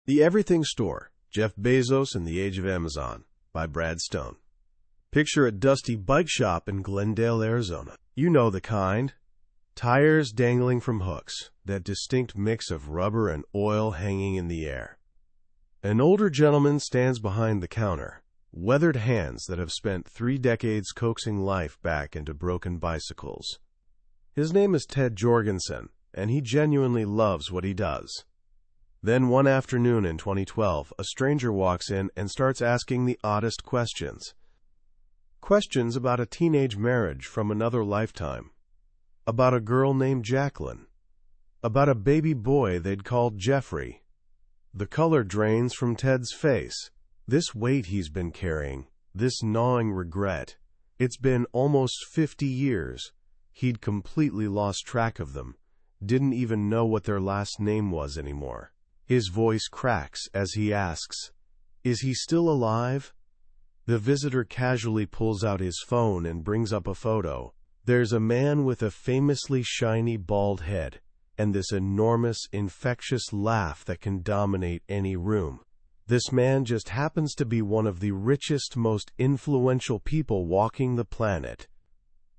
The Everything Store, Jeff Bezos and the Age of Amazon, by Brad Stone. Picture a dusty bike shop in Glendale, Arizona. You know the kind. Tires dangling from hooks, that distinct mix of rubber and oil hanging in the air. An older gentleman stands behind the counter, weathered hands that have spent 3 decades coaxing life back into broken bicycles. His name is Ted Jorgensen, and he genuinely loves what he does. Then one afternoon in 2012, a stranger walks in and starts asking the oddest questions. Questions about a teenage marriage from another lifetime. About a girl named Jacqueline. About a baby boy they'd called Jeffrey. The color drains from Ted's face. This weight he's been carrying, this gnawing regret. It's been almost 50 years. He'd completely lost track of them. Didn't even know what their last name was anymore. His voice cracks as he asks, "Is he still alive?" The visitor casually pulls out his phone and brings up a photo. There's a man with a famously shiny bald head, and this enormous, infectious laugh that can dominate any room. This man just happens to be one of the richest, most influential people walking the planet.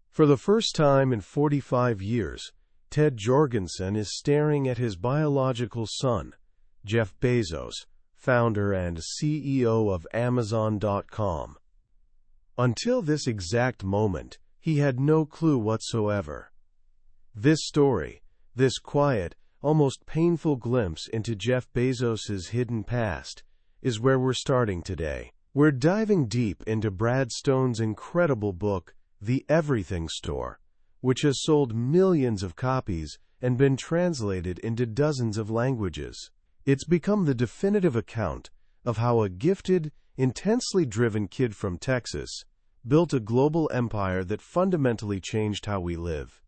For the first time in 45 years, Ted Jorgensen is staring at his biological son, Jeff Bezos, founder and CEO of Amazon.com. Until this exact moment, he had no clue whatsoever. This story, this quiet, almost painful glimpse into Jeff Bezos' hidden past, is where we're starting today. We're diving deep into Brad Stone's incredible book, The Everything Store, which has sold millions of copies and been translated into dozens of languages. It's become the definitive account of how a gifted, intensely driven kid from Texas built a global empire that fundamentally changed how we live.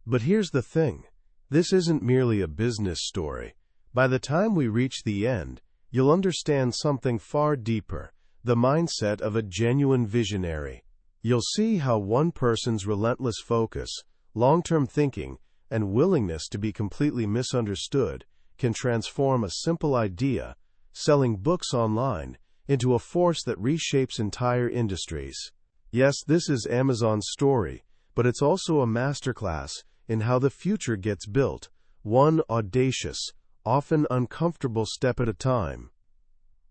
But here's the thing. This isn't merely a business story. By the time we reach the end, you'll understand something far deeper, the mindset of a genuine visionary. You'll see how one person's relentless focus, long-term thinking, and willingness to be completely misunderstood can transform a simple idea, selling books online, into a force that reshapes entire industries. Yes, this is Amazon's story, but it's also a masterclass in how the future gets built, one audacious, often uncomfortable step at a time.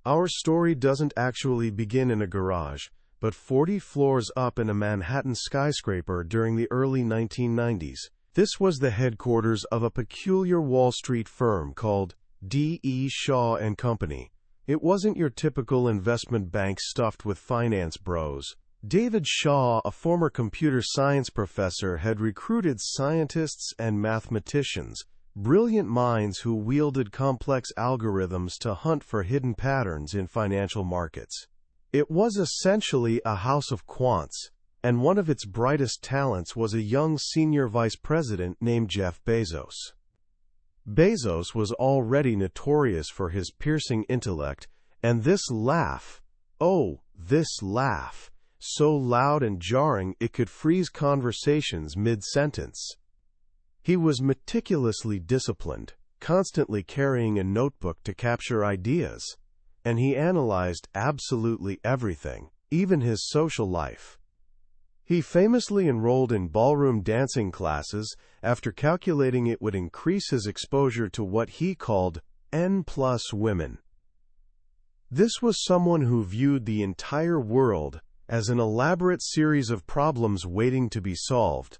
Our story doesn't actually begin in a garage, but 40 floors up in a Manhattan skyscraper during the early 1990s. This was the headquarters of a peculiar Wall Street firm called D.E. Shaw & Company. It wasn't your typical investment bank stuffed with finance bros. David Shaw, a former computer science professor, had recruited scientists and mathematicians, brilliant minds who wielded complex algorithms to hunt for hidden patterns in financial markets. It was essentially a house of quants, and one of its brightest talents was a young senior vice president named Jeff Bezos. Bezos was already notorious for his piercing intellect, and this laugh, so loud and jarring it could freeze conversations mid-sentence. He was meticulously disciplined, constantly carrying a notebook to capture ideas, and he analyzed absolutely everything, even his social life. He famously enrolled in ballroom dancing classes after calculating it would increase his exposure to what he called N+ women. This was someone who viewed the entire world as an elaborate series of problems waiting to be solved.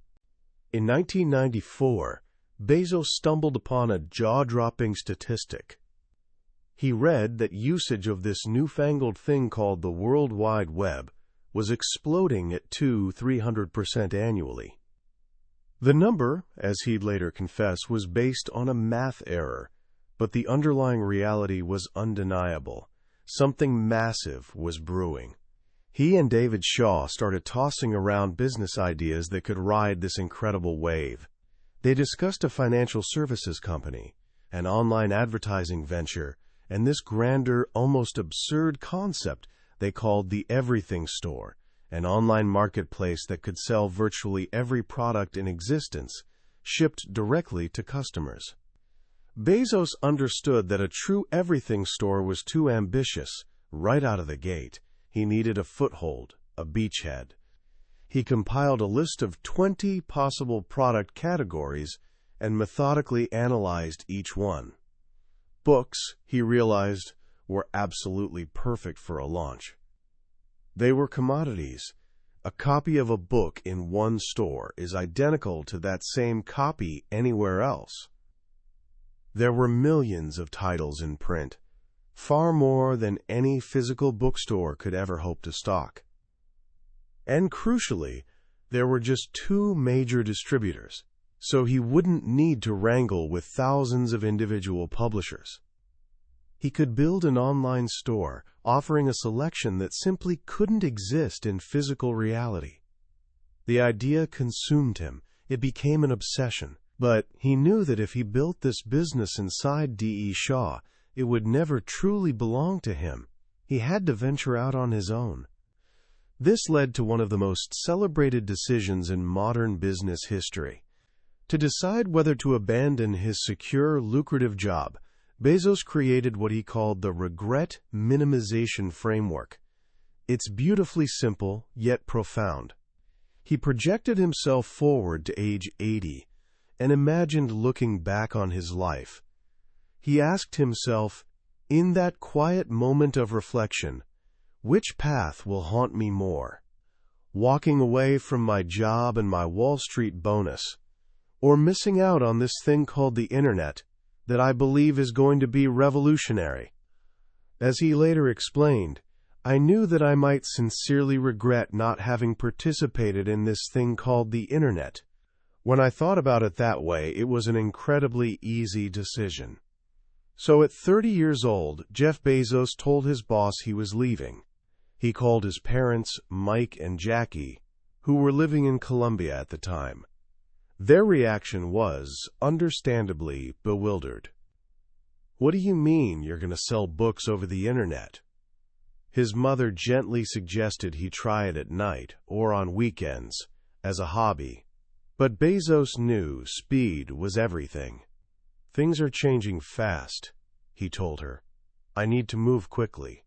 In 1994, Bezos stumbled upon a jaw-dropping statistic. He read that usage of this newfangled thing called the World Wide Web was exploding at 200–300% annually. The number, as he'd later confess, was based on a math error, but the underlying reality was undeniable. Something massive was brewing. He and David Shaw started tossing around business ideas that could ride this incredible wave. They discussed a financial services company, an online advertising venture, and this grander, almost absurd concept they called the Everything Store, an online marketplace that could sell virtually every product in existence, shipped directly to customers. Bezos understood that a true everything store was too ambitious. Right out of the gate, he needed a foothold, a beachhead. He compiled a list of 20 possible product categories and methodically analyzed each one. Books, he realized, were absolutely perfect for a launch. They were commodities. A copy of a book in one store is identical to that same copy anywhere else. There were millions of titles in print, far more than any physical bookstore could ever hope to stock. And crucially, there were just 2 major distributors, so he wouldn't need to wrangle with thousands of individual publishers. He could build an online store offering a selection that simply couldn't exist in physical reality. The idea consumed him. It became an obsession. But he knew that if he built this business inside D.E. Shaw, it would never truly belong to him. He had to venture out on his own. This led to one of the most celebrated decisions in modern business history. To decide whether to abandon his secure, lucrative job, Bezos created what he called the regret minimization framework. It's beautifully simple, yet profound. He projected himself forward to age 80 and imagined looking back on his life. He asked himself, in that quiet moment of reflection, which path will haunt me more? Walking away from my job and my Wall Street bonus, or missing out on this thing called the Internet that I believe is going to be revolutionary? As he later explained, I knew that I might sincerely regret not having participated in this thing called the Internet. When I thought about it that way, it was an incredibly easy decision. So at 30 years old, Jeff Bezos told his boss he was leaving. He called his parents, Mike and Jackie, who were living in Colombia at the time. Their reaction was, understandably, bewildered. What do you mean you're going to sell books over the Internet? His mother gently suggested he try it at night or on weekends as a hobby. But Bezos knew speed was everything. Things are changing fast, he told her. I need to move quickly.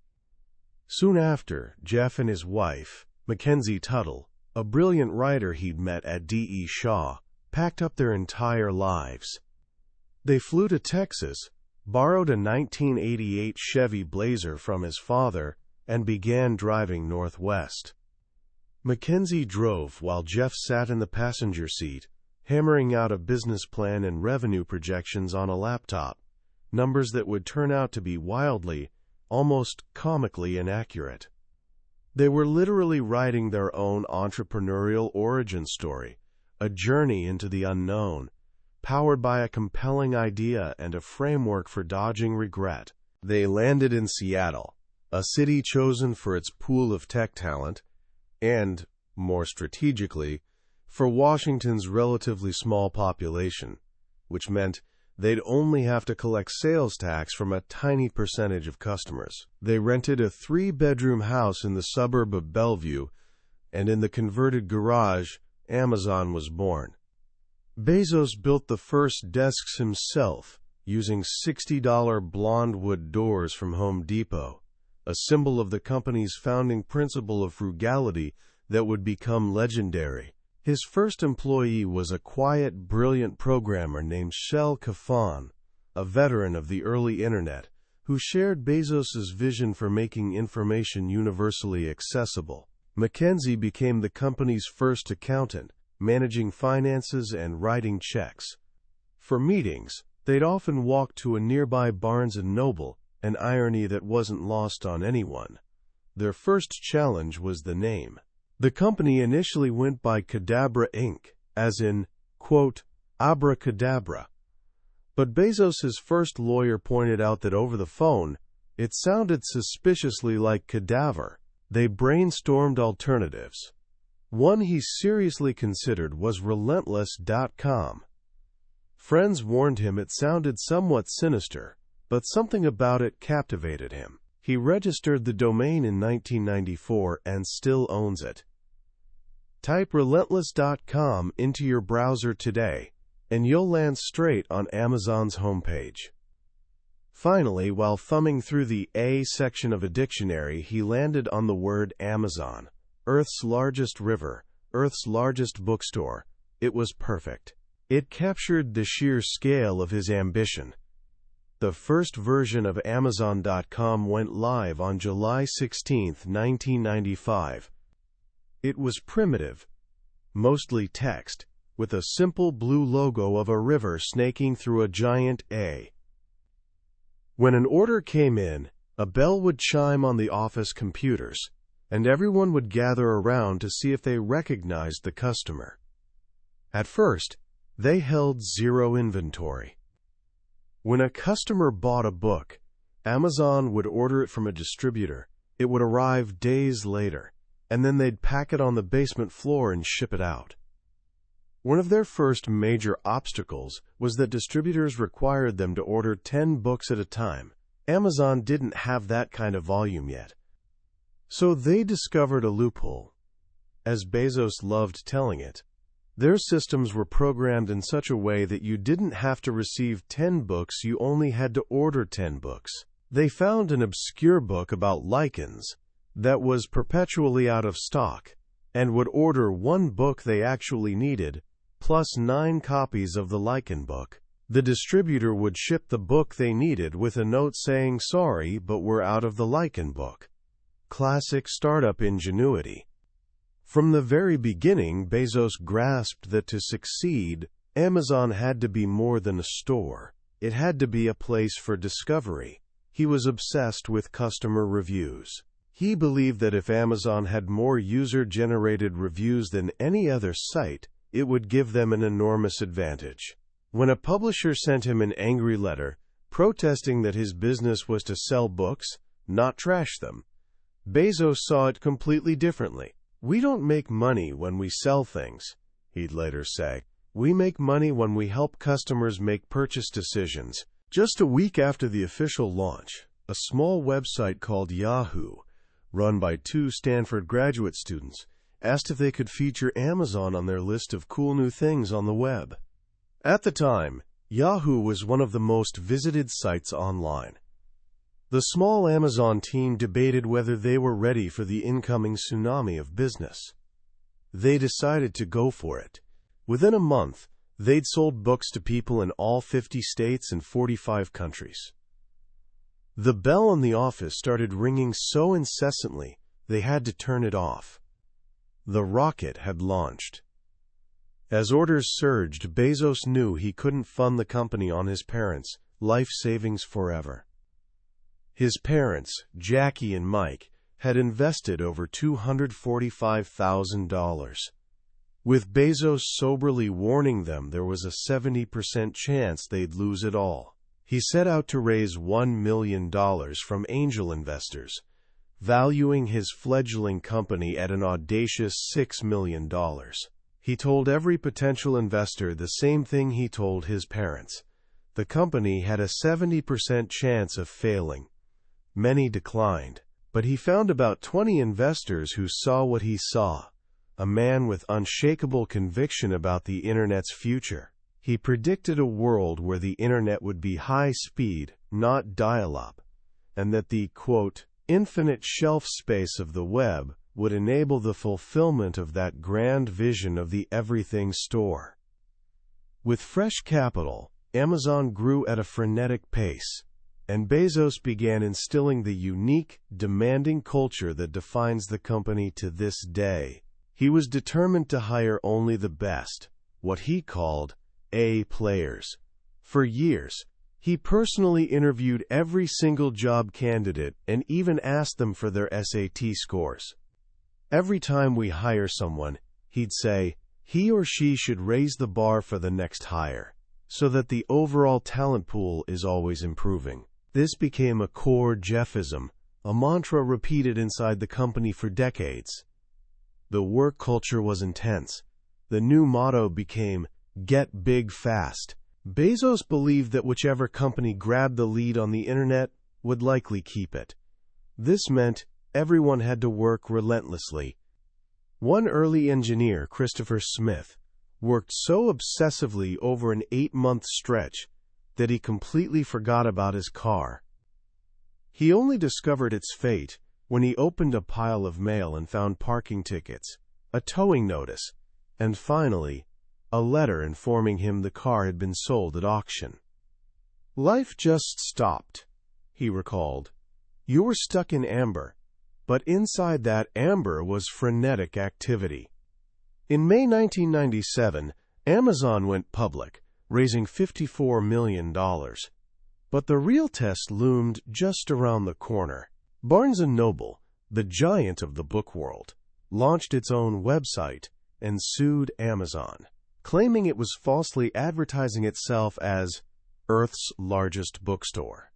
Soon after, Jeff and his wife, Mackenzie Tuttle, a brilliant writer he'd met at D.E. Shaw, packed up their entire lives. They flew to Texas, borrowed a 1988 Chevy Blazer from his father, and began driving northwest. Mackenzie drove while Jeff sat in the passenger seat, hammering out a business plan and revenue projections on a laptop, numbers that would turn out to be wildly, almost comically inaccurate. They were literally writing their own entrepreneurial origin story, a journey into the unknown, powered by a compelling idea and a framework for dodging regret. They landed in Seattle, a city chosen for its pool of tech talent, and, more strategically, for Washington's relatively small population, which meant they'd only have to collect sales tax from a tiny percentage of customers. They rented a 3-bedroom house in the suburb of Bellevue, and in the converted garage, Amazon was born. Bezos built the first desks himself, using $60 blonde wood doors from Home Depot, a symbol of the company's founding principle of frugality that would become legendary. His first employee was a quiet, brilliant programmer named Shel Kafan, a veteran of the early Internet, who shared Bezos's vision for making information universally accessible. Mackenzie became the company's first accountant, managing finances and writing checks. For meetings, they'd often walk to a nearby Barnes & Noble, an irony that wasn't lost on anyone. Their first challenge was the name. The company initially went by Cadabra Inc., as in, quote, abracadabra. But Bezos's first lawyer pointed out that over the phone, it sounded suspiciously like cadaver. They brainstormed alternatives. One he seriously considered was relentless.com. Friends warned him it sounded somewhat sinister, but something about it captivated him. He registered the domain in 1994 and still owns it. Type relentless.com into your browser today, and you'll land straight on Amazon's homepage. Finally, while thumbing through the A section of a dictionary, he landed on the word Amazon, Earth's largest river, Earth's largest bookstore. It was perfect. It captured the sheer scale of his ambition. The first version of Amazon.com went live on July 16, 1995. It was primitive, mostly text, with a simple blue logo of a river snaking through a giant A. When an order came in, a bell would chime on the office computers, and everyone would gather around to see if they recognized the customer. At first, they held zero inventory. When a customer bought a book, Amazon would order it from a distributor. It would arrive days later, and then they'd pack it on the basement floor and ship it out. One of their first major obstacles was that distributors required them to order 10 books at a time. Amazon didn't have that kind of volume yet. So they discovered a loophole. As Bezos loved telling it, their systems were programmed in such a way that you didn't have to receive 10 books, you only had to order 10 books. They found an obscure book about lichens that was perpetually out of stock, and would order one book they actually needed, plus 9 copies of the lichen book. The distributor would ship the book they needed with a note saying, "Sorry, but we're out of the lichen book." Classic startup ingenuity. From the very beginning, Bezos grasped that to succeed, Amazon had to be more than a store. It had to be a place for discovery. He was obsessed with customer reviews. He believed that if Amazon had more user-generated reviews than any other site, it would give them an enormous advantage. When a publisher sent him an angry letter, protesting that his business was to sell books, not trash them, Bezos saw it completely differently. "We don't make money when we sell things," he'd later say. "We make money when we help customers make purchase decisions." Just a week after the official launch, a small website called Yahoo, run by 2 Stanford graduate students, asked if they could feature Amazon on their list of cool new things on the web. At the time, Yahoo was one of the most visited sites online. The small Amazon team debated whether they were ready for the incoming tsunami of business. They decided to go for it. Within a month, they'd sold books to people in all 50 states and 45 countries. The bell in the office started ringing so incessantly, they had to turn it off. The rocket had launched. As orders surged, Bezos knew he couldn't fund the company on his parents' life savings forever. His parents, Jackie and Mike, had invested over $245,000. With Bezos soberly warning them there was a 70% chance they'd lose it all, he set out to raise $1 million from angel investors, valuing his fledgling company at an audacious $6 million. He told every potential investor the same thing he told his parents. The company had a 70% chance of failing. Many declined, but he found about 20 investors who saw what he saw, a man with unshakable conviction about the Internet's future. He predicted a world where the Internet would be high speed, not dial-up, and that the, quote, infinite shelf space of the web would enable the fulfillment of that grand vision of the everything store. With fresh capital, Amazon grew at a frenetic pace, and Bezos began instilling the unique, demanding culture that defines the company to this day. He was determined to hire only the best, what he called A players. For years, he personally interviewed every single job candidate and even asked them for their SAT scores. Every time we hire someone, he'd say, he or she should raise the bar for the next hire, so that the overall talent pool is always improving. This became a core Jeffism, a mantra repeated inside the company for decades. The work culture was intense. The new motto became, "Get big fast." Bezos believed that whichever company grabbed the lead on the Internet would likely keep it. This meant everyone had to work relentlessly. One early engineer, Christopher Smith, worked so obsessively over an 8-month stretch that he completely forgot about his car. He only discovered its fate when he opened a pile of mail and found parking tickets, a towing notice, and finally, a letter informing him the car had been sold at auction. "Life just stopped," he recalled. "You were stuck in amber, but inside that amber was frenetic activity." In May 1997, Amazon went public, raising $54 million. But the real test loomed just around the corner. Barnes & Noble, the giant of the book world, launched its own website and sued Amazon, claiming it was falsely advertising itself as Earth's largest bookstore.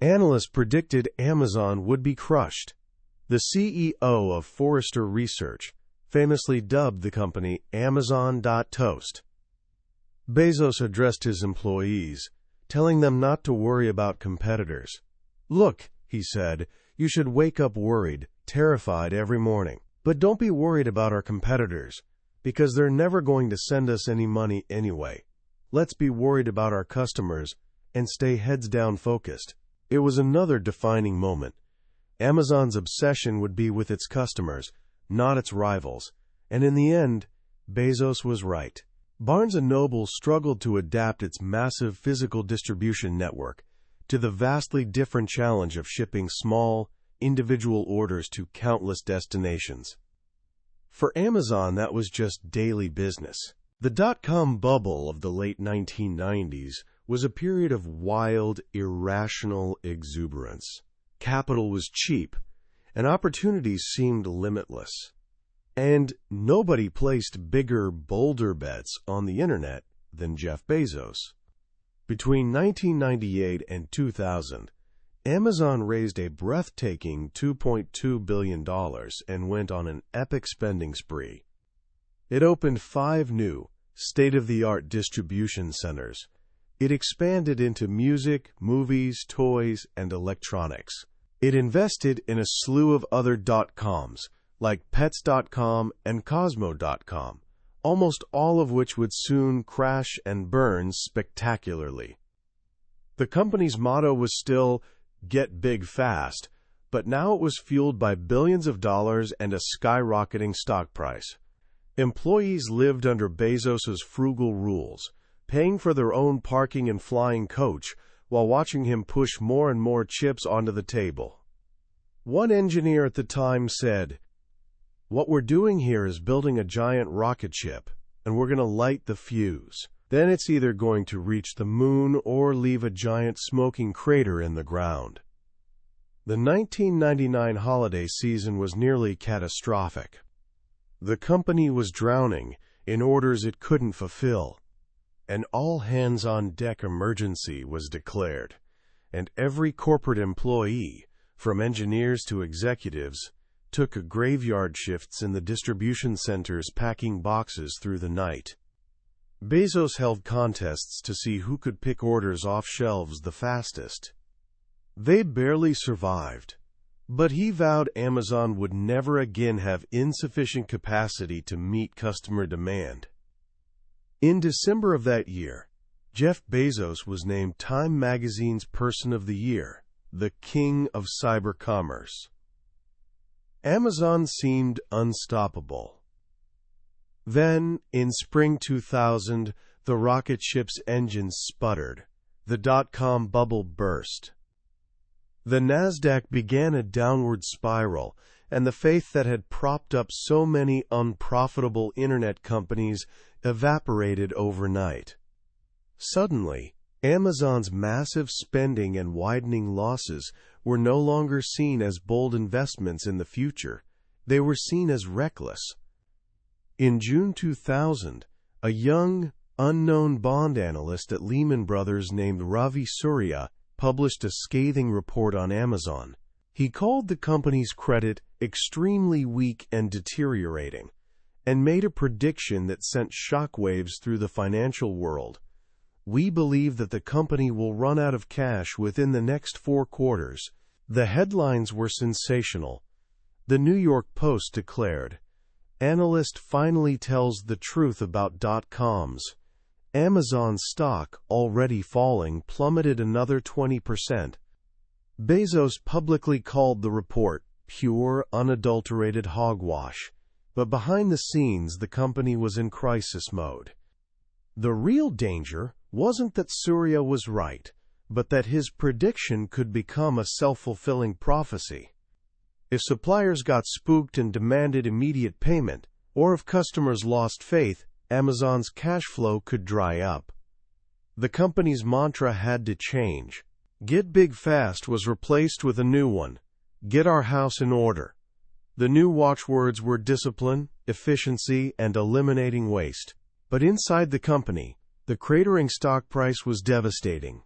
Analysts predicted Amazon would be crushed. The CEO of Forrester Research famously dubbed the company Amazon.toast. Bezos addressed his employees, telling them not to worry about competitors. "Look," he said, "you should wake up worried, terrified every morning. But don't be worried about our competitors, because they're never going to send us any money anyway. Let's be worried about our customers and stay heads down focused." It was another defining moment. Amazon's obsession would be with its customers, not its rivals, and in the end, Bezos was right. Barnes & Noble struggled to adapt its massive physical distribution network to the vastly different challenge of shipping small, individual orders to countless destinations. For Amazon, that was just daily business. The dot-com bubble of the late 1990s was a period of wild, irrational exuberance. Capital was cheap, and opportunities seemed limitless. And nobody placed bigger, bolder bets on the internet than Jeff Bezos. Between 1998 and 2000, Amazon raised a breathtaking $2.2 billion and went on an epic spending spree. It opened 5 new, state-of-the-art distribution centers. It expanded into music, movies, toys, and electronics. It invested in a slew of other dot-coms, like Pets.com and Cosmo.com, almost all of which would soon crash and burn spectacularly. The company's motto was still, "Get big fast," but now it was fueled by billions of dollars and a skyrocketing stock price. Employees lived under Bezos's frugal rules, paying for their own parking and flying coach while watching him push more and more chips onto the table. One engineer at the time said, "What we're doing here is building a giant rocket ship, and we're going to light the fuse. Then it's either going to reach the moon or leave a giant smoking crater in the ground." The 1999 holiday season was nearly catastrophic. The company was drowning in orders it couldn't fulfill. An all-hands-on-deck emergency was declared, and every corporate employee, from engineers to executives, took graveyard shifts in the distribution centers packing boxes through the night. Bezos held contests to see who could pick orders off shelves the fastest. They barely survived, but he vowed Amazon would never again have insufficient capacity to meet customer demand. In December of that year, Jeff Bezos was named Time magazine's Person of the Year, the king of cyber commerce. Amazon seemed unstoppable. Then, in spring 2000, the rocket ship's engines sputtered. The dot-com bubble burst. The Nasdaq began a downward spiral, and the faith that had propped up so many unprofitable internet companies evaporated overnight. Suddenly, Amazon's massive spending and widening losses were no longer seen as bold investments in the future. They were seen as reckless. In June 2000, a young, unknown bond analyst at Lehman Brothers named Ravi Surya published a scathing report on Amazon. He called the company's credit extremely weak and deteriorating, and made a prediction that sent shockwaves through the financial world. "We believe that the company will run out of cash within the next 4 quarters. The headlines were sensational. The New York Post declared, analyst finally tells the truth about .coms. Amazon's stock, already falling, plummeted another 20%. Bezos publicly called the report pure, unadulterated hogwash, but behind the scenes the company was in crisis mode. The real danger wasn't that Surya was right, but that his prediction could become a self-fulfilling prophecy. If suppliers got spooked and demanded immediate payment, or if customers lost faith, Amazon's cash flow could dry up. The company's mantra had to change. Get big fast was replaced with a new one: get our house in order. The new watchwords were discipline, efficiency, and eliminating waste. But inside the company, the cratering stock price was devastating.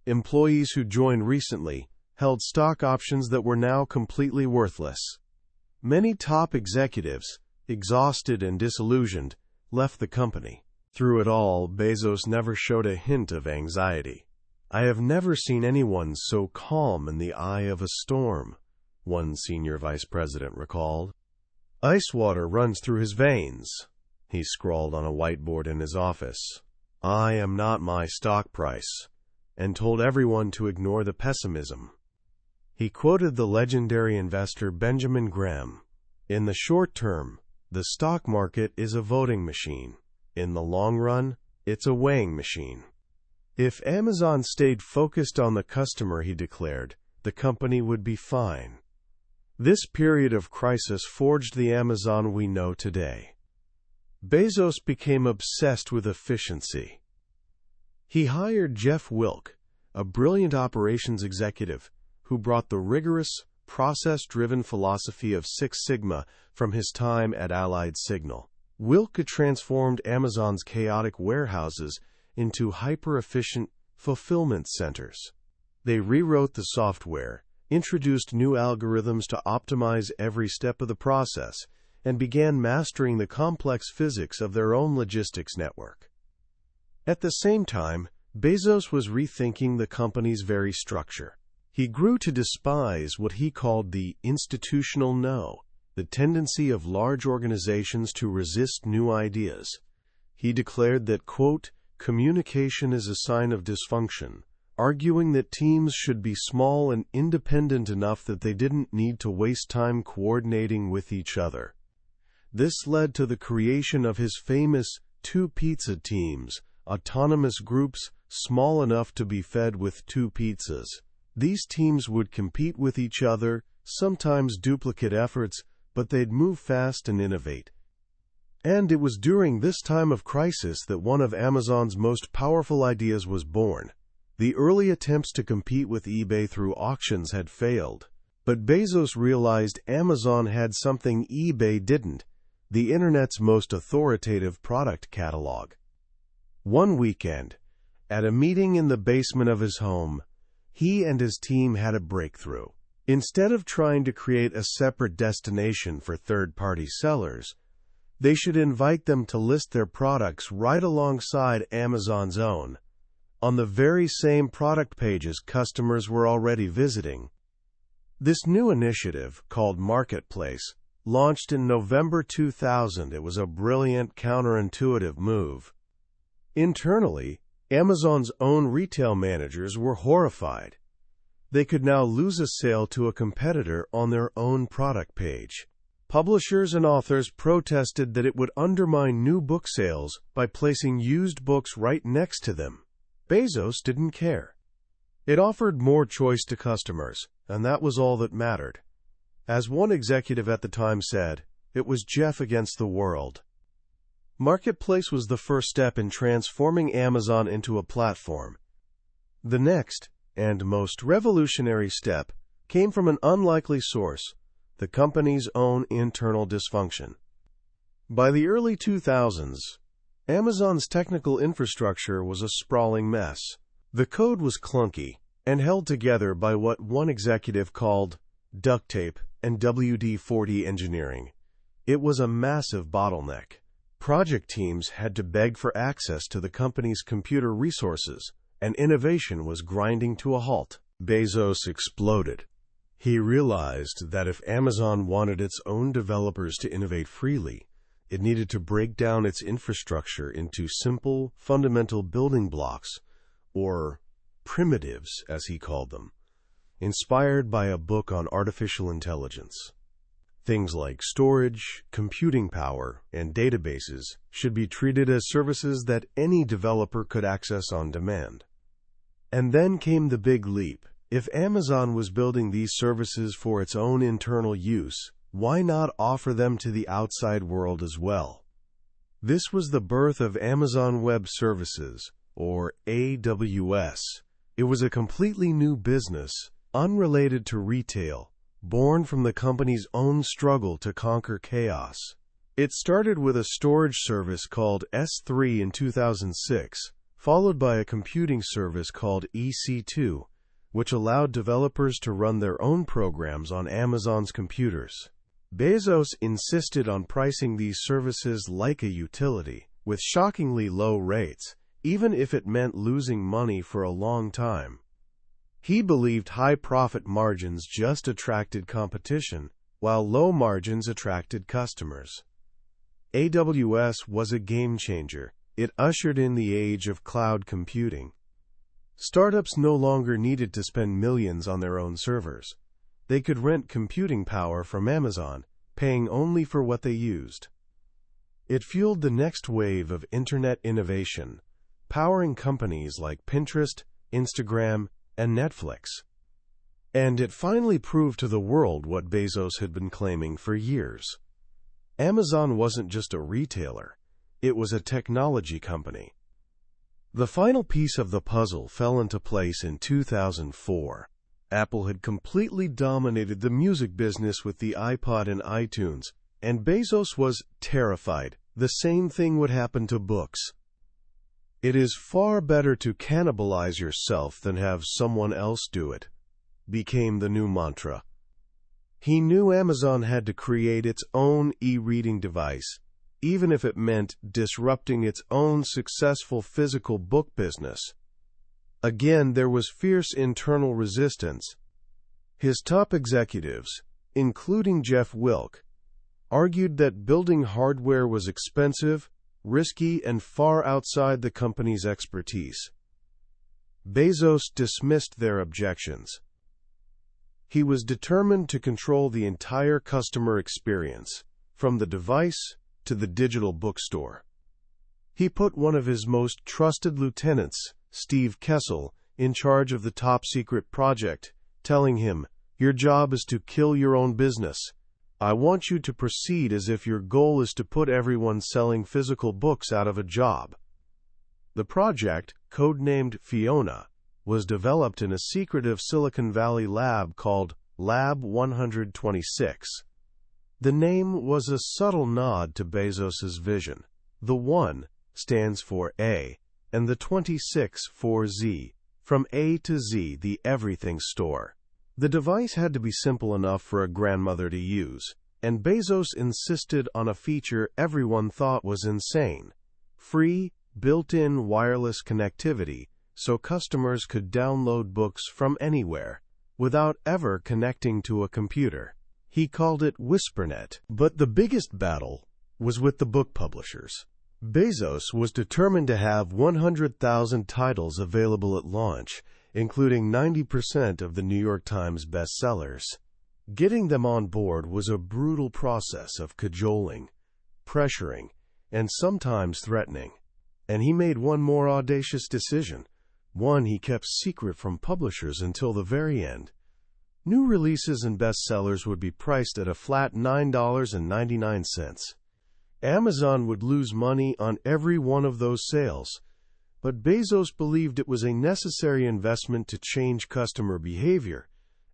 Employees who joined recently held stock options that were now completely worthless. Many top executives, exhausted and disillusioned, left the company. Through it all, Bezos never showed a hint of anxiety. "I have never seen anyone so calm in the eye of a storm," one senior vice president recalled. "Ice water runs through his veins," he scrawled on a whiteboard in his office. "I am not my stock price," and told everyone to ignore the pessimism. He quoted the legendary investor Benjamin Graham: "In the short term, the stock market is a voting machine. In the long run, it's a weighing machine." If Amazon stayed focused on the customer, he declared, the company would be fine. This period of crisis forged the Amazon we know today. Bezos became obsessed with efficiency. He hired Jeff Wilke, a brilliant operations executive who brought the rigorous, process-driven philosophy of Six Sigma from his time at Allied Signal. Wilke transformed Amazon's chaotic warehouses into hyper-efficient fulfillment centers. They rewrote the software, introduced new algorithms to optimize every step of the process, and began mastering the complex physics of their own logistics network. At the same time, Bezos was rethinking the company's very structure. He grew to despise what he called the institutional no, the tendency of large organizations to resist new ideas. He declared that, quote, "communication is a sign of dysfunction," arguing that teams should be small and independent enough that they didn't need to waste time coordinating with each other. This led to the creation of his famous two-pizza teams, autonomous groups small enough to be fed with two pizzas. These teams would compete with each other, sometimes duplicate efforts, but they'd move fast and innovate. And it was during this time of crisis that one of Amazon's most powerful ideas was born. The early attempts to compete with eBay through auctions had failed, but Bezos realized Amazon had something eBay didn't: the Internet's most authoritative product catalog. One weekend, at a meeting in the basement of his home, he and his team had a breakthrough. Instead of trying to create a separate destination for third-party sellers, they should invite them to list their products right alongside Amazon's own, on the very same product pages customers were already visiting. This new initiative, called Marketplace, launched in November 2000. It was a brilliant, counterintuitive move. Internally, Amazon's own retail managers were horrified. They could now lose a sale to a competitor on their own product page. Publishers and authors protested that it would undermine new book sales by placing used books right next to them. Bezos didn't care. It offered more choice to customers, and that was all that mattered. As one executive at the time said, it was Jeff against the world. Marketplace was the first step in transforming Amazon into a platform. The next, and most revolutionary step, came from an unlikely source: the company's own internal dysfunction. By the early 2000s, Amazon's technical infrastructure was a sprawling mess. The code was clunky and held together by what one executive called duct tape and WD-40 engineering. It was a massive bottleneck. Project teams had to beg for access to the company's computer resources, and innovation was grinding to a halt. Bezos exploded. He realized that if Amazon wanted its own developers to innovate freely, It needed to break down its infrastructure into simple, fundamental building blocks, or primitives, as he called them, inspired by a book on artificial intelligence. Things like storage, computing power, and databases should be treated as services that any developer could access on demand. And then came the big leap. If Amazon was building these services for its own internal use, why not offer them to the outside world as well? This was the birth of Amazon Web Services, or AWS. It was a completely new business, unrelated to retail, born from the company's own struggle to conquer chaos. It started with a storage service called S3 in 2006, followed by a computing service called EC2, which allowed developers to run their own programs on Amazon's computers. Bezos insisted on pricing these services like a utility, with shockingly low rates, even if it meant losing money for a long time. He believed high profit margins just attracted competition, while low margins attracted customers. AWS was a game changer. It ushered in the age of cloud computing. Startups no longer needed to spend millions on their own servers. They could rent computing power from Amazon, paying only for what they used. It fueled the next wave of internet innovation, powering companies like Pinterest, Instagram, and Netflix. And it finally proved to the world what Bezos had been claiming for years. Amazon wasn't just a retailer, it was a technology company. The final piece of the puzzle fell into place in 2004. Apple had completely dominated the music business with the iPod and iTunes, and Bezos was terrified the same thing would happen to books. It is far better to cannibalize yourself than have someone else do it, became the new mantra. He knew Amazon had to create its own e-reading device, even if it meant disrupting its own successful physical book business. Again, there was fierce internal resistance. His top executives, including Jeff Wilke, argued that building hardware was expensive, risky, and far outside the company's expertise. Bezos dismissed their objections. He was determined to control the entire customer experience, from the device to the digital bookstore. He put one of his most trusted lieutenants, Steve Kessel, in charge of the top-secret project, telling him, "Your job is to kill your own business. I want you to proceed as if your goal is to put everyone selling physical books out of a job." The project, codenamed Fiona, was developed in a secretive Silicon Valley lab called Lab 126. The name was a subtle nod to Bezos's vision. The 1 stands for A, and the 26 for Z, from A to Z, the everything store. The device had to be simple enough for a grandmother to use, and Bezos insisted on a feature everyone thought was insane: free, built-in wireless connectivity, so customers could download books from anywhere, without ever connecting to a computer. He called it WhisperNet. But the biggest battle was with the book publishers. Bezos was determined to have 100,000 titles available at launch, including 90% of the New York Times bestsellers. Getting them on board was a brutal process of cajoling, pressuring, and sometimes threatening. And he made one more audacious decision, one he kept secret from publishers until the very end. New releases and bestsellers would be priced at a flat $9.99. Amazon would lose money on every one of those sales, but Bezos believed it was a necessary investment to change customer behavior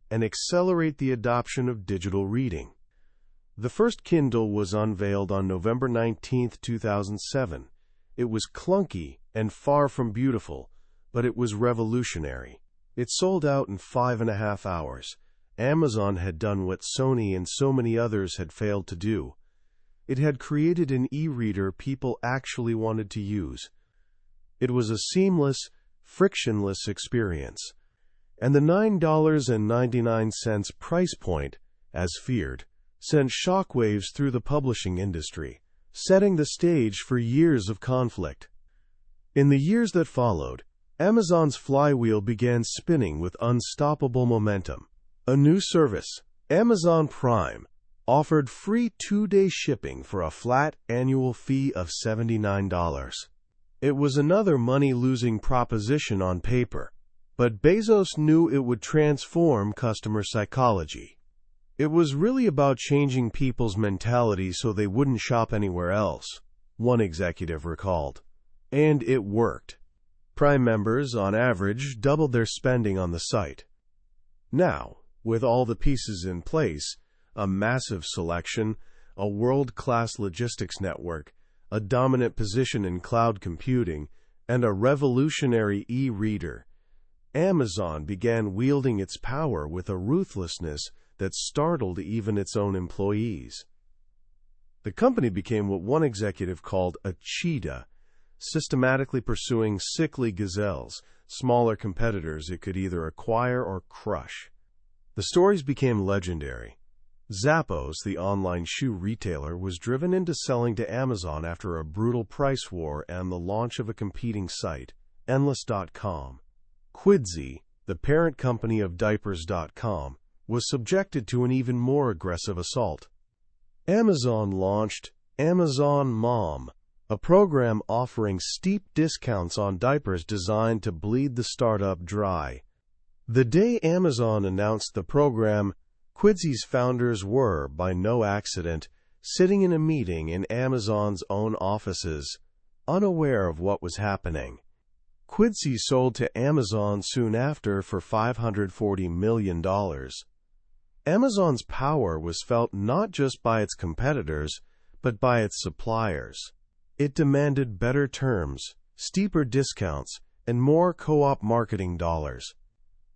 and accelerate the adoption of digital reading. The first Kindle was unveiled on November 19, 2007. It was clunky and far from beautiful, but it was revolutionary. It sold out in 5.5 hours. Amazon had done what Sony and so many others had failed to do. It had created an e-reader people actually wanted to use. It was a seamless, frictionless experience. And the $9.99 price point, as feared, sent shockwaves through the publishing industry. setting the stage for years of conflict. In the years that followed, Amazon's flywheel began spinning with unstoppable momentum. A new service, Amazon Prime, offered free 2-day shipping for a flat annual fee of $79. It was another money-losing proposition on paper, but Bezos knew it would transform customer psychology. It was really about changing people's mentality so they wouldn't shop anywhere else, one executive recalled. And it worked. Prime members, on average, doubled their spending on the site. Now, with all the pieces in place, a massive selection, a world-class logistics network, a dominant position in cloud computing, and a revolutionary e-reader, Amazon began wielding its power with a ruthlessness that startled even its own employees. The company became what one executive called a cheetah, systematically pursuing sickly gazelles, smaller competitors it could either acquire or crush. The stories became legendary. Zappos, the online shoe retailer, was driven into selling to Amazon after a brutal price war and the launch of a competing site, Endless.com. Quidsy, the parent company of Diapers.com, was subjected to an even more aggressive assault. Amazon launched Amazon Mom, a program offering steep discounts on diapers designed to bleed the startup dry. The day Amazon announced the program, Quidsy's founders were, by no accident, sitting in a meeting in Amazon's own offices, unaware of what was happening. Quidsy sold to Amazon soon after for $540 million. Amazon's power was felt not just by its competitors, but by its suppliers. It demanded better terms, steeper discounts, and more co-op marketing dollars.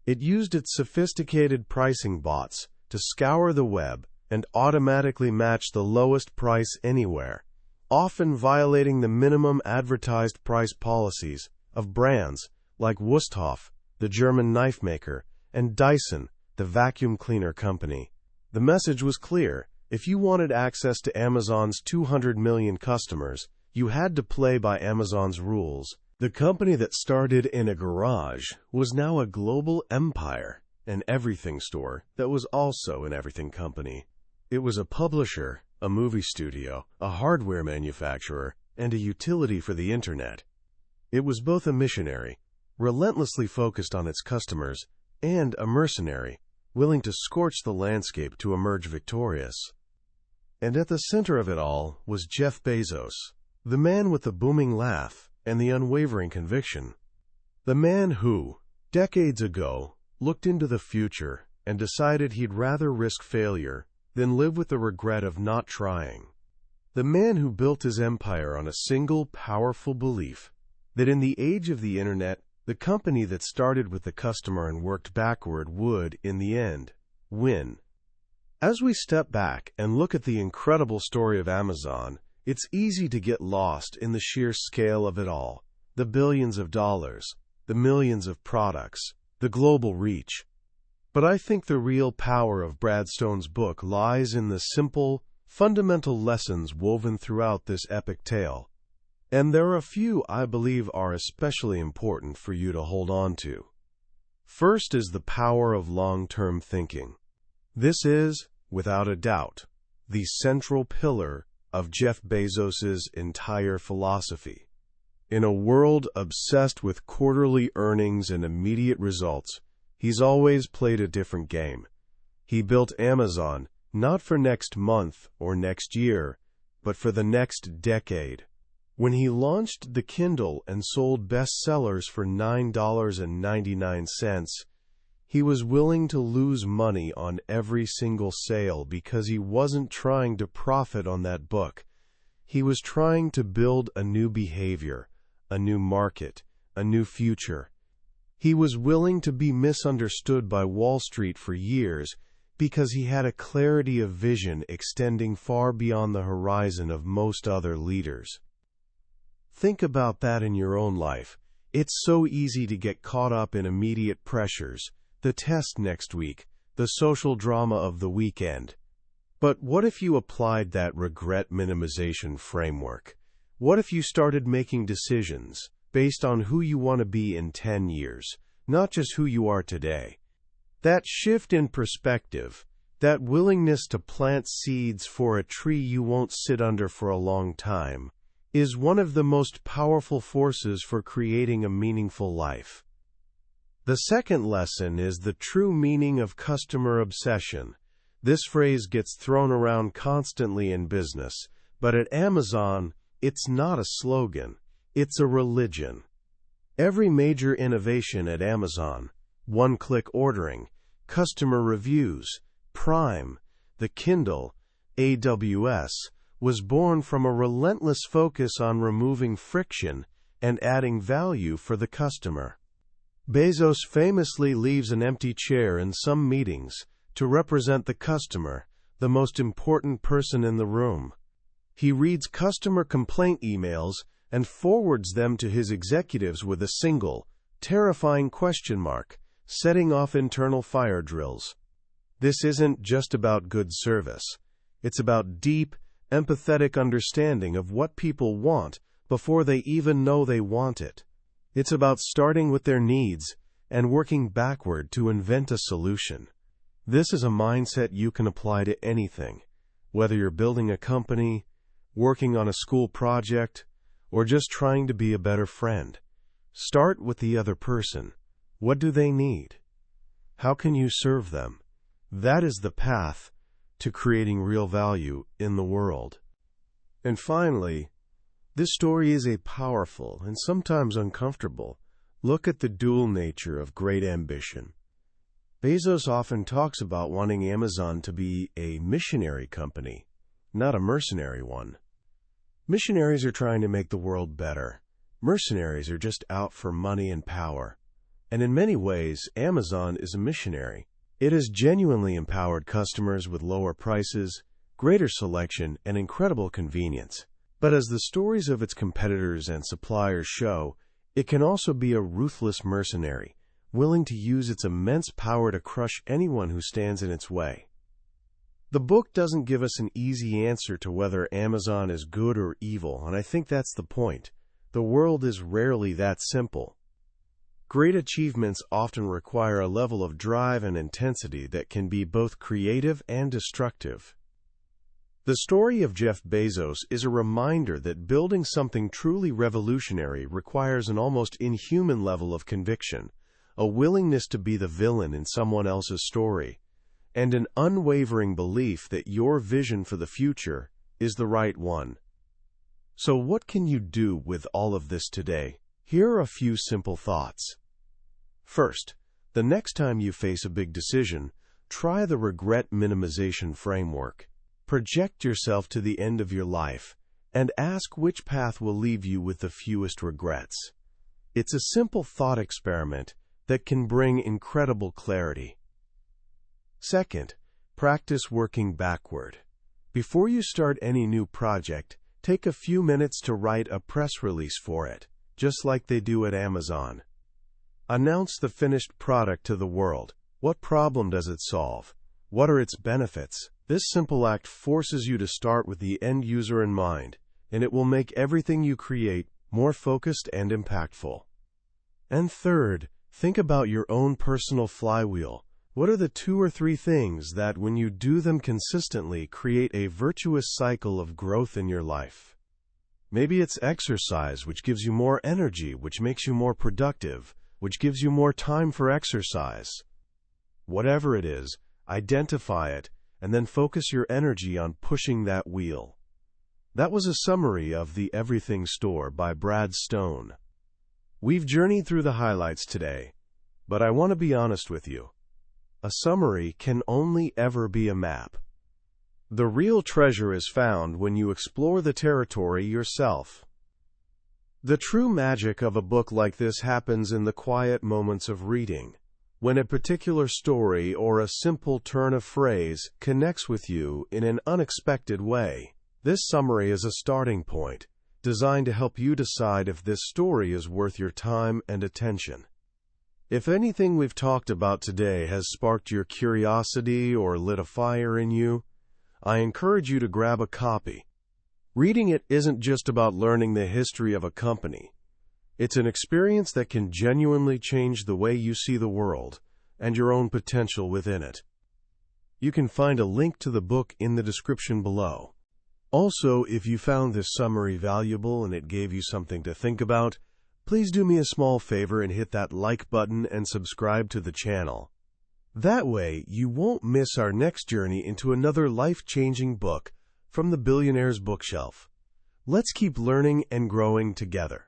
It used its sophisticated pricing bots to scour the web and automatically match the lowest price anywhere, often violating the minimum advertised price policies of brands like Wusthof, the German knife maker, and Dyson, the vacuum cleaner company. The message was clear. If you wanted access to Amazon's 200 million customers, you had to play by Amazon's rules. The company that started in a garage was now a global empire, an everything store that was also an everything company. It was a publisher, a movie studio, a hardware manufacturer, and a utility for the internet. It was both a missionary, relentlessly focused on its customers, and a mercenary, willing to scorch the landscape to emerge victorious. And at the center of it all was Jeff Bezos, the man with the booming laugh and the unwavering conviction. The man who, decades ago, looked into the future and decided he'd rather risk failure than live with the regret of not trying. The man who built his empire on a single powerful belief that in the age of the internet, the company that started with the customer and worked backward would, in the end, win. As we step back and look at the incredible story of Amazon, it's easy to get lost in the sheer scale of it all, the billions of dollars, the millions of products, the global reach. But I think the real power of Brad Stone's book lies in the simple, fundamental lessons woven throughout this epic tale. And there are a few I believe are especially important for you to hold on to. First is the power of long-term thinking. This is, without a doubt, the central pillar of Jeff Bezos's entire philosophy. In a world obsessed with quarterly earnings and immediate results, he's always played a different game. He built Amazon not for next month or next year, but for the next decade. When he launched the Kindle and sold bestsellers for $9.99, he was willing to lose money on every single sale because he wasn't trying to profit on that book. He was trying to build a new behavior, a new market, a new future. He was willing to be misunderstood by Wall Street for years because he had a clarity of vision extending far beyond the horizon of most other leaders. Think about that in your own life. It's so easy to get caught up in immediate pressures, the test next week, the social drama of the weekend. But what if you applied that regret minimization framework? What if you started making decisions based on who you want to be in 10 years, not just who you are today? That shift in perspective, that willingness to plant seeds for a tree you won't sit under for a long time, is one of the most powerful forces for creating a meaningful life. The second lesson is the true meaning of customer obsession. This phrase gets thrown around constantly in business, but at Amazon, it's not a slogan, it's a religion. Every major innovation at Amazon, one-click ordering, customer reviews, Prime, the Kindle, AWS, was born from a relentless focus on removing friction and adding value for the customer. Bezos famously leaves an empty chair in some meetings to represent the customer, the most important person in the room. He reads customer complaint emails and forwards them to his executives with a single, terrifying question mark, setting off internal fire drills. This isn't just about good service. It's about deep, empathetic understanding of what people want before they even know they want it. It's about starting with their needs and working backward to invent a solution. This is a mindset you can apply to anything, whether you're building a company, working on a school project, or just trying to be a better friend. Start with the other person. What do they need? How can you serve them? That is the path to creating real value in the world. And finally, this story is a powerful and sometimes uncomfortable look at the dual nature of great ambition. Bezos often talks about wanting Amazon to be a missionary company, not a mercenary one. Missionaries are trying to make the world better. Mercenaries are just out for money and power. And in many ways, Amazon is a missionary. It has genuinely empowered customers with lower prices, greater selection, and incredible convenience. But as the stories of its competitors and suppliers show, it can also be a ruthless mercenary, willing to use its immense power to crush anyone who stands in its way. The book doesn't give us an easy answer to whether Amazon is good or evil, and I think that's the point. The world is rarely that simple. Great achievements often require a level of drive and intensity that can be both creative and destructive. The story of Jeff Bezos is a reminder that building something truly revolutionary requires an almost inhuman level of conviction, a willingness to be the villain in someone else's story, and an unwavering belief that your vision for the future is the right one. So what can you do with all of this today? Here are a few simple thoughts. First, the next time you face a big decision, try the regret minimization framework. Project yourself to the end of your life and ask which path will leave you with the fewest regrets. It's a simple thought experiment that can bring incredible clarity. Second, practice working backward. Before you start any new project, take a few minutes to write a press release for it, just like they do at Amazon. Announce the finished product to the world. What problem does it solve? What are its benefits? This simple act forces you to start with the end user in mind, and it will make everything you create more focused and impactful. And third, think about your own personal flywheel. What are the 2 or 3 things that, when you do them consistently, create a virtuous cycle of growth in your life? Maybe it's exercise, which gives you more energy, which makes you more productive, which gives you more time for exercise. Whatever it is, identify it, and then focus your energy on pushing that wheel. That was a summary of The Everything Store by Brad Stone. We've journeyed through the highlights today, but I want to be honest with you. A summary can only ever be a map. The real treasure is found when you explore the territory yourself. The true magic of a book like this happens in the quiet moments of reading, when a particular story or a simple turn of phrase connects with you in an unexpected way. This summary is a starting point, designed to help you decide if this story is worth your time and attention. If anything we've talked about today has sparked your curiosity or lit a fire in you, I encourage you to grab a copy. Reading it isn't just about learning the history of a company. It's an experience that can genuinely change the way you see the world and your own potential within it. You can find a link to the book in the description below. Also, if you found this summary valuable and it gave you something to think about, please do me a small favor and hit that like button and subscribe to the channel. That way, you won't miss our next journey into another life-changing book from the Billionaire's Bookshelf. Let's keep learning and growing together.